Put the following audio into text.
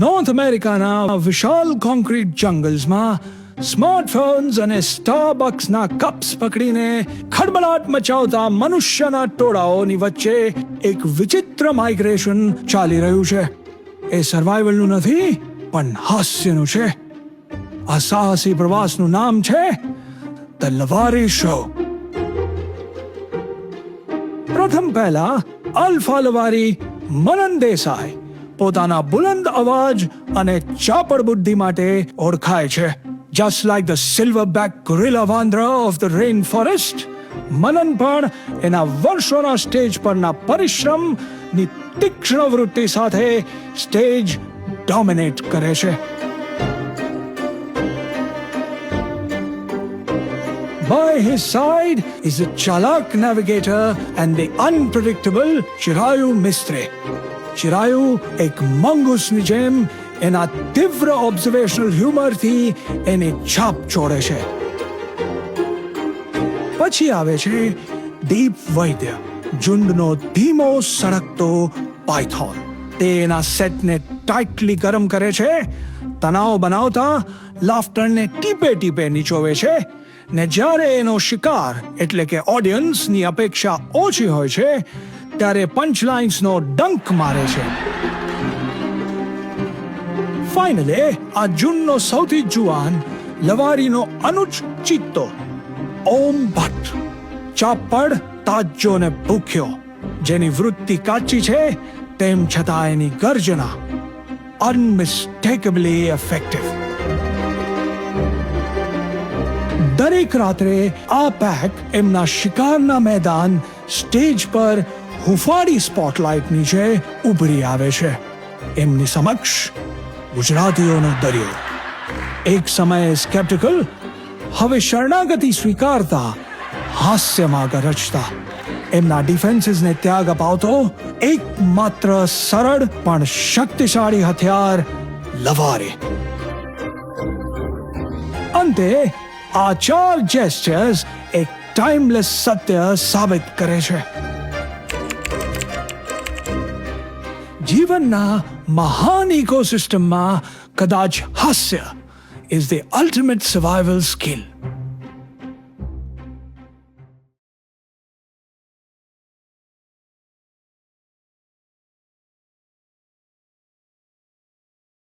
North અમેરિકાના વિશાળ concrete જંગલ્સમાં smartphones અને સ્ટારબક્સના કપ્સ પકડીને ખળબળાટ મચાવતા મનુષ્યના ટોળાઓની વચ્ચે એક વિચિત્ર માઇગ્રેશન ચાલી રહ્યું છે. એ સર્વાઈવલનું નથી પણ હાસ્યનું છે. આ સાહસી પ્રવાસનું નામ છે ધ લવારી શો. પ્રથમ પહેલા અલ્ફા લવારી મનન દેસાઈ પોતાના બુલંદ અવાજ અને ચાપડ બુદ્ધિ માટે ઓળખાય છે. Just like the silverback gorilla વાંદરા of the rainforest, મનન પણ એના વર્ષોના સ્ટેજ પરના પરિશ્રમની તીક્ષ્ણ વૃત્તિ સાથે સ્ટેજ ડોમિનેટ કરે છે. By his side is the chalak navigator and the unpredictable Chirayu Mistry. Chirayu એક મંગૂસની જેમ એના તીવ્ર ઓબ્ઝર્વેશનલ હ્યુમરથી એની છાપ છોડે છે. પછી આવે છે દીપ વૈદ્ય, ઝુંડનો ધીમો સળગતો પાયથોન. તે એના સેટને ટાઇટલી ગરમ કરે છે, તણાવ બનાવતા લાફ્ટરને ટીપે ટીપે નીચોવે છે, ને જ્યારે એનો શિકાર એટલે કે ઓડિયન્સની અપેક્ષા ઓછી હોય છે ત્યારે પંચલાઇન્સનો ડંક મારે છે. ફાઇનલી આ ઝુંડનો સૌથી જુવાન લવારીનો અનુજ ચિત્તો ઓમ ભટ્ટ, ચાપડ, તાજો ને ભૂખ્યો, જેની વૃત્તિ કાચી છે તેમ છતાં એની ગર્જના અનમિસ્ટેકેબલી ઇફેક્ટિવ. દરેક રાત્રે આ પેક એમના શિકારના મેદાન સ્ટેજ પર હુંફાળી સ્પોટલાઇટ નીચે ઉભરી આવે છે. એમની સમક્ષ ગુજરાતીઓનો દરિયો. એક સમયે સ્કેપ્ટિકલ, હવે શરણાગતિ સ્વીકારતા, હાસ્યમાં ગરજતા, એમના ડિફેન્સીસને ત્યાગ અપાવતો એકમાત્ર સરળ પણ શક્તિશાળી હથિયાર લવારી. અંતે આ ચાર જેસ્ચર્સ એક ટાઈમલેસ સત્ય સાબિત કરે છે. જીવનના મહાન ઇકોસિસ્ટમમાં કદાચ હાસ્ય is the ultimate survival skill.